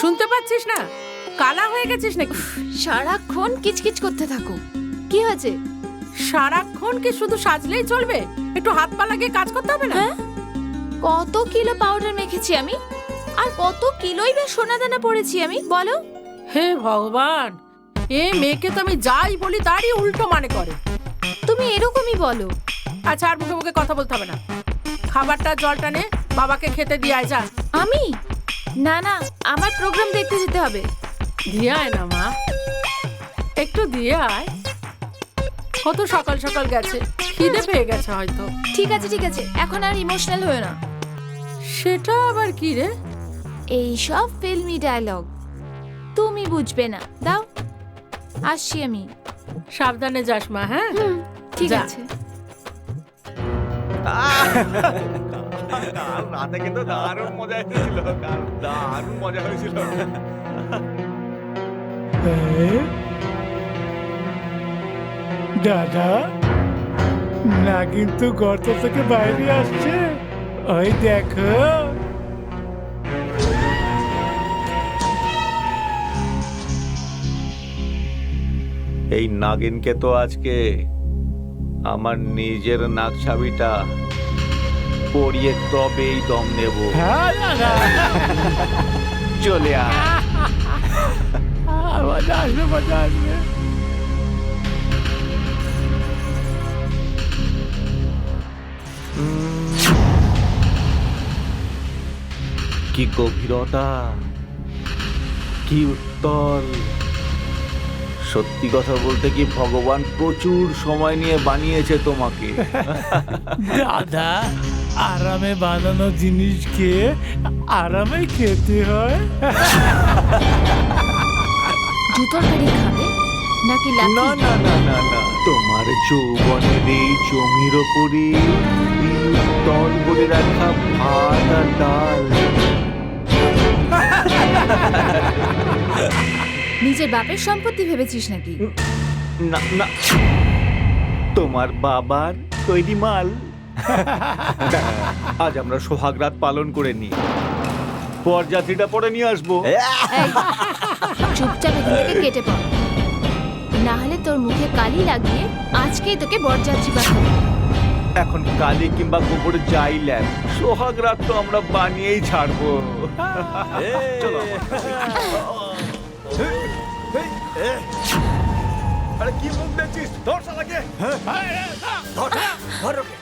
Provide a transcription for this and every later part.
শুনতে পাচ্ছিস না? কালা হয়ে গেছিস নাকি? সারাক্ষণ কিচকিচ করতে থাকো। কি হয়েছে? সারাক্ষণ কি শুধু সাজলেই চলবে? একটু হাত পা লাগিয়ে কাজ করতে হবে না? কত কিলো পাউডার মেখেছি আমি, আর কত কিলোই বা সোনা দানা পড়েছি আমি, বলো? হে ভগবান, এ মেয়েকে তো আমি যাই বলি তারই উল্টো মানে করে। তুমি এরকমই বলো। আচ্ছা, আর মুখে মুখে কথা বলতে হবে না। খাবারটা জলটা নে, বাবাকে খেতে দিয়ে আয় যা। আমি? না না, আমার প্রোগ্রাম দেখতে যেতে হবে। দিয়ে আয় না মা, একটু দিয়ে আয়। কত সকাল সকাল গেছে, খিদে পেয়ে গেছে হয়তো। ঠিক আছে ঠিক আছে, এখন আর ইমোশনাল হয়ে না। সেটা আবার কি রে? এইসব ফিল্মি ডায়লগ তুমি বুঝবে না। দাও, আসছি আমি। সাবধানে যাস মা। হ্যাঁ ঠিক যা। আছে। রাতে কিন্তু দারুণ মজা হয়েছিল, দারুণ মজা হয়েছিল। দাদা, না কিন্তু গর্ত থেকে বাইরে আসছে, ওই দেখো। এই নাগিনকে তো আজকে আমার নিজের নাক ছাবিটা পরিয়ে তবেই দম নেব। হ্যাঁ দাদা, চলে আয়। মজা আসবে মজা আসবে। কি গভীরতা, কি উত্তল। সত্যি কথা বলতে কি ভগবান প্রচুর সময় নিয়ে বানিয়েছে তোমাকে। দাদা, আরামে বানানো জিনিসকে আরামে খেতে হয়। জুতোর কারি খাবে নাকি না লাঠি? না না না না, তোমার যৌবনের এই জমির ওপরে তল করে রাখা ভাত আর ডাল। নিজের বাপের সম্পত্তি ভেবেছিস নাকি? না না, তোমার বাবার তৈরি মাল। আজ আমরা সোহাগ রাত পালন করে নি, বরযাত্রীটা পরে নিয়ে আসবো। এই, চুপচাপ এখান থেকে কেটে পড়, না হলে তোর মুখে কালি লাগিয়ে আজকেই তোকে বরযাত্রী পাঠাবো। এখন কালী কিংবা গোবর যাই ল্যাব, সোহাগ রাত তো আমরা বানিয়েই ছাড়বো। চলো। আরে কি মুখ দেখছিস? ধর শালাকে। ধর ধর ওকে।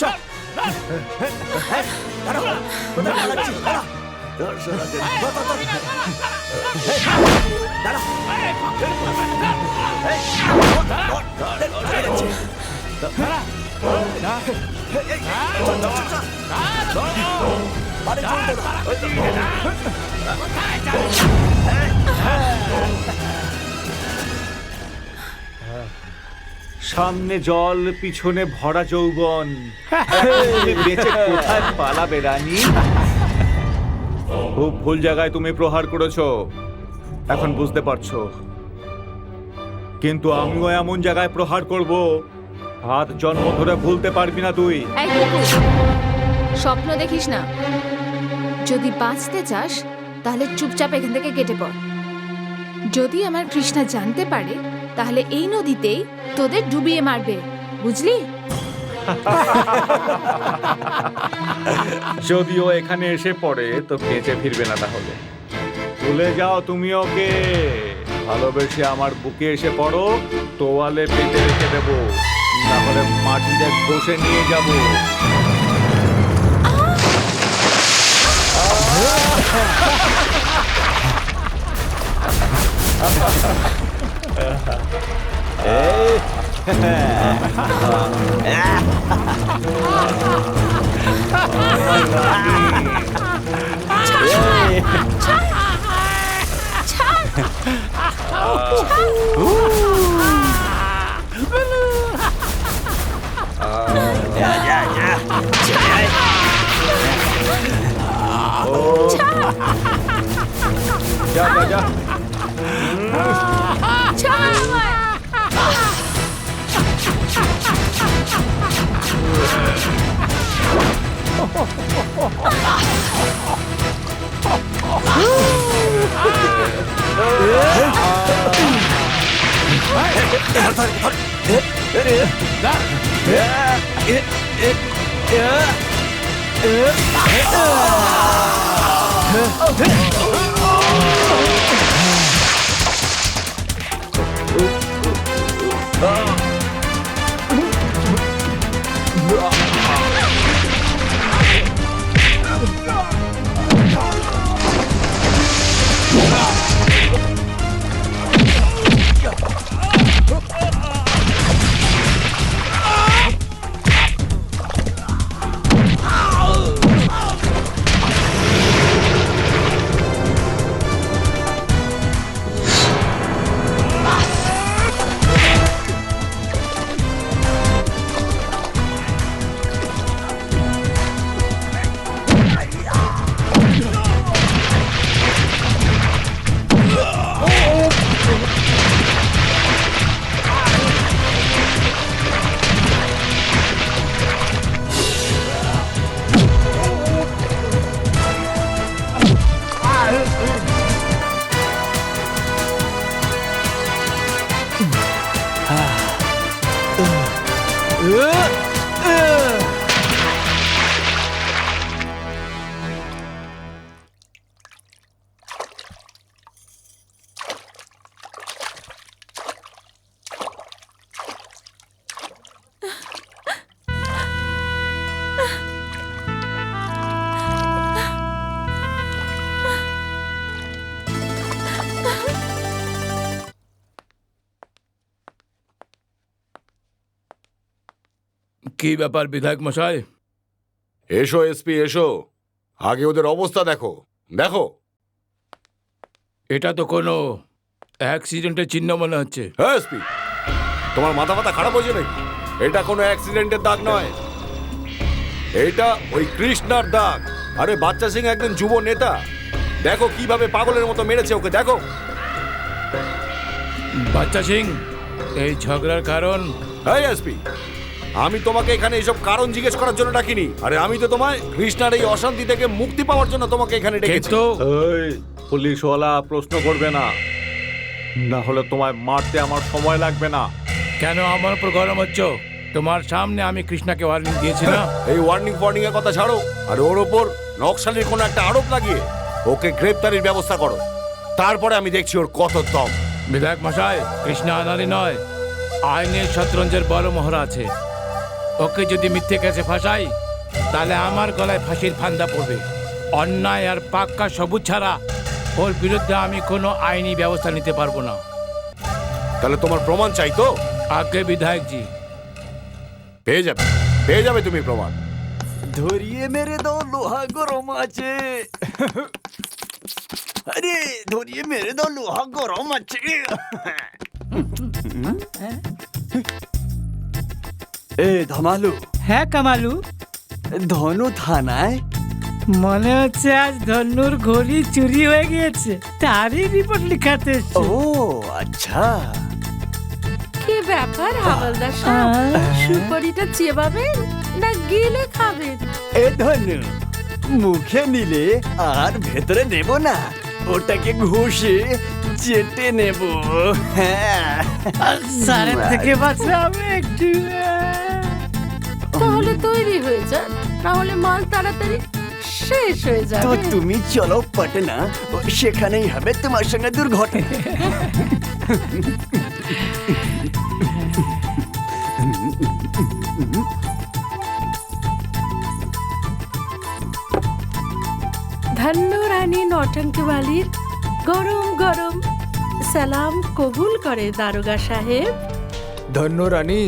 চল। দাঁড়াও। কোথায় পালাচ্ছিস? দাঁড়া। ধর শালাকে। ধর ধর ধর। দাঁড়া। সামনে জল, পিছনে ভরা যৌবন, বেঁচে কোথায় পালাবে রানী? খুব ভুল জায়গায় তুমি প্রহার করেছো, এখন বুঝতে পারছো। কিন্তু আমিও এমন জায়গায় প্রহার করব, হাত জন্ম ধরে ভুলতে পারবি না তুই। এই কুকুর, স্বপ্ন দেখিস না। যদি বাঁচতে চাস তাহলে চুপচাপ এখান থেকে কেটে পড়। যদি আমার কৃষ্ণা জানতে পারে তাহলে এই নদীতেই তোদের ডুবিয়ে মারবে, বুঝলি? যদিও এখানে এসে পড়ে তো বেঁচে ফিরবে না। তাহলে ভুলে যাও তুমি ওকে। ভালোবেসে আমার বুকে এসে পড়ো, তোয়ালে পেতে রেখে দেবো, না হলে মাটিতে ঘষে নিয়ে যাবো। যা যা যা। কি ব্যাপার বিধায়ক মশাই? এসো এসপি এসো, আগে ওদের অবস্থা দেখো দেখো। এটা তো কোনো অ্যাক্সিডেন্টের চিহ্ন মনে হচ্ছে। হ্যাঁ এসপি, তোমার মাথা মাথা খারাপ হয়েছে নাকি? এটা কোনো অ্যাক্সিডেন্টের দাগ নয়, এটা ওই কৃষ্ণার দাগ। আরে বাচ্চা সিং একজন যুব নেতা, দেখো কিভাবে পাগলের মতো মেরেছে ওকে, দেখো। বাচ্চা সিং, এই ঝগড়ার কারণ? হ্যাঁ এসপি, আমি তোমাকে এখানে এইসব কারণ জিজ্ঞেস করার জন্য ডাকিনি। আরে আমি তো তোমায় কৃষ্ণার এই অশান্তি থেকে মুক্তি পাওয়ার জন্য তোমাকে এখানে ডেকেছি। কিন্তু এই পুলিশওয়ালা প্রশ্ন করবে না, না হলে তোমায় মারতে আমার সময় লাগবে না। কেন আমার উপর গরম হচ্ছ? তোমার সামনে আমি কৃষ্ণাকে ওয়ার্নিং দিয়েছি না? এই ওয়ার্নিং ফর্নিং এর কথা ছাড়ো, আর ওর ওপর নকশালির কোনো একটা আরোপ লাগিয়ে ওকে গ্রেপ্তারির ব্যবস্থা করো, তারপরে আমি দেখছি ওর কত দম। বিধায়ক মশাই, কৃষ্ণা আনারি নয়, আইনের শতরঞ্জের বড় মহড়া আছে। ওকে যদি মিথ্যে কেসে ফাঁসাই, তাহলে আমার গলায় ফাঁসির ফান্দা পড়বে। অন্যায় আর পাক্কা সবুজ ছাড়া ওর বিরুদ্ধে আমি কোনো আইনি ব্যবস্থা নিতে পারবো না। তাহলে তোমার প্রমাণ চাই তো? আগে বিধায়কজি, পেয়ে যাবে তুমি প্রমাণ। ধরিয়ে মেরে দাও, লোহা গরম আছে। আরে ধরিয়ে মেরে দাও, লোহা গরম আছে। এ ধমালু। হ্যাঁ কামালু, ধনু থানায় মনে হচ্ছে আজ ধন্যুর ঘড়ি চুরি হয়ে গিয়েছে, তারই রিপোর্ট লিখাতে এসেছে। ও আচ্ছা। কি ব্যাপার হাওলদার সাহেব, সুপারিটা চেবাবেন না গিলে খাবেন? এ ধনু, মুখে নিলে আর ভেতরে নেব না, ওটাকে ঘষে চেটে নেব। হ্যাঁ, সারের থেকে বাঁচাবে একটু। তাহলে তৈরি হয়ে যান, তাহলে মাল তাড়াতাড়ি শেষ হয়ে তো যাবে। তুমি চলো পাটনা, সেখানেই হবে তোমার সঙ্গে দুর্ঘটনা। ধন্য রানী নটঙ্কওয়ালির গরম গরম সালাম কবুল করে দারোগা সাহেব। ধন্য রানী,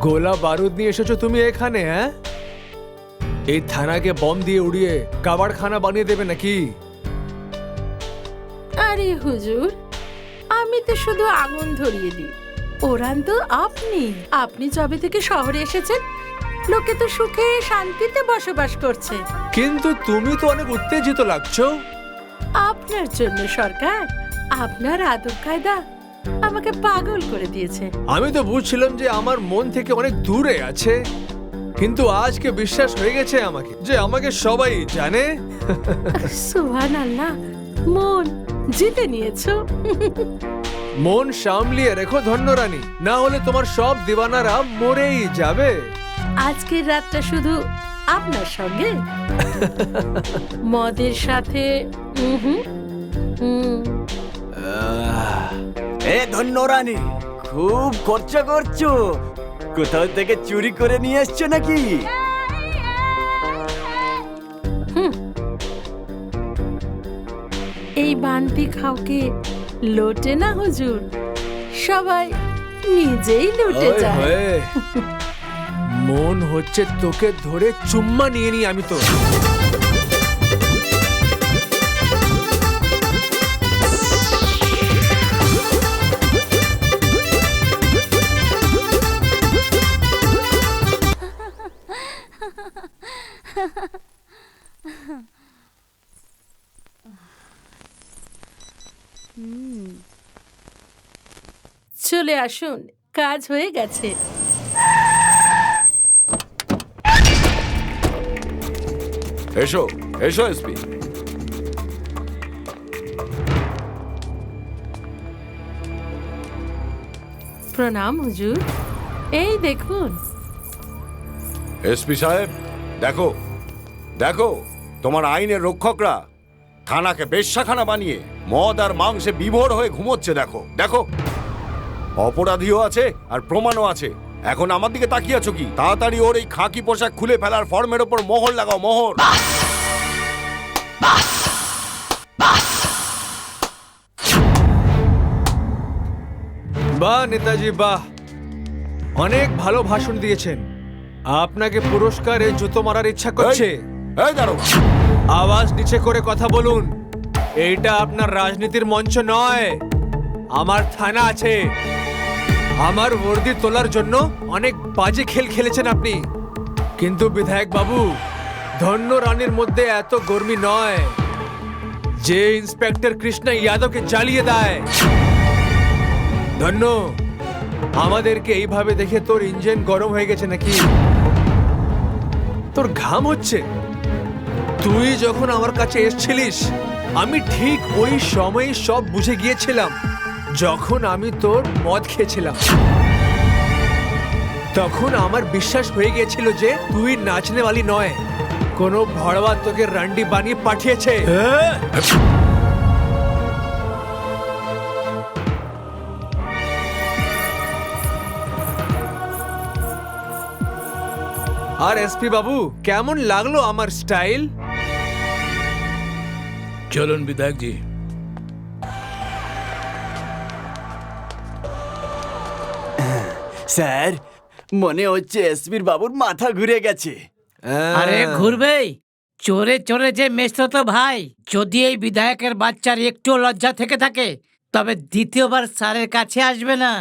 গোলা বারুদ নিয়ে এসেছো তুমি এখানে? হ্যাঁ, এই থানাকে বম দিয়ে উড়িয়ে কাবাড়খানা বানিয়ে দেবে নাকি? আরে হুজুর, আমি তো শুধু আগুন ধরিয়ে দিই, ওরান তো আপনি। আপনি যবে থেকে শহরে এসেছেন, লোকে তো সুখে শান্তিতে বসবাস করছে। কিন্তু তুমি তো অনেক উত্তেজিত লাগছো। আপনার জন্য সরকার, আপনার আদব কায়দা আমাকে পাগল করে দিয়েছে। আমি তো বুঝছিলাম যে আমার মন থেকে অনেক দূরে আছে, কিন্তু আজকে বিশ্বাস হয়ে গেছে আমাকে যে আমাকে সবাই জানে। সুবহানাল্লাহ, মন জিতে নিয়েছো। মন সামলিয়ে রেখো ধন্যরানী, না হলে তোমার সব দিওয়ানারা মরেই যাবে। আজকের রাতটা শুধু আপনার সঙ্গে, মদের সাথে উহুম, হুম। এ ধন্যরানী, খুব খরচা করছো। কোথাও থেকে চুরি করে নিয়ে এসছো নাকি? এই বান্তি খাওকে লোটে না হুজুর, সবাই নিজেই লুটে ওই যায়। হয়ে, মন হচ্ছে তোকে ধরে চুম্মা নিয়ে নি আমি তো। চলে আসুন, কাজ হয়ে গেছে। এসো এসো এসপি। প্রণাম হুজুর। এই দেখুন। এসপি সাহেব, দেখো দেখো, তোমার আইনের রক্ষকরা থানাকে বেশ্যাখানা বানিয়ে মদ আর মাংসে বিভোর হয়ে ঘুমোচ্ছে। দেখো দেখো, অপরাধীও আছে আর প্রমাণও আছে। এখন আমার দিকে তাকিয়ে আছো কি? তাড়াতাড়ি ওর এই খাকি পোশাক খুলে ফেলার ফর্মের ওপর মোহর লাগাও, মোহর। বাহ নেতাজি বাহ, অনেক ভালো ভাষণ দিয়েছেন। আপনাকে পুরস্কারে জুতো মারার ইচ্ছা করছে। এই দাঁড়ো, আওয়াজ নিচে করে কথা বলুন। এইটা আপনার রাজনীতির মঞ্চ নয়, আমার থানা আছে। আমার বর্দি তোলার জন্য অনেক বাজে খেল খেলেছেন আপনি, কিন্তু বিধায়ক বাবু, ধন্য রানীর মধ্যে এত গর্মি নয় যে ইন্সপেক্টর কৃষ্ণা যাদবকে জ্বালিয়ে দেয়। ধন্য, আমাদেরকে এইভাবে দেখে তোর ইঞ্জিন গরম হয়ে গেছে নাকি? তোর ঘাম হচ্ছে? তুই যখন আমার কাছে এসেছিলিস, আমি ঠিক ওই সময় সব বুঝে গিয়েছিলাম। যখন আমি তোর মদ খেয়েছিলাম, তখন আমার বিশ্বাস হয়ে গিয়েছিল যে তুই নাচনেওয়ালি নয়, কোনো ভড়বা তোকে রান্ডি বানিয়ে পাঠিয়েছে। আর এসপি বাবু, কেমন লাগলো আমার স্টাইল? চলুন বিধায়ক জি। স্যার, মনে হচ্ছে এসপির বাবুর মাথা ঘুরে গেছে। আরে ঘুরবেই, চোরে চোরে যে মেসো তো ভাই। যদি এই বিধায়কের বাচ্চার একটু লজ্জা থেকে থাকে, তবে দ্বিতীয়বার স্যারের কাছে আসবে না।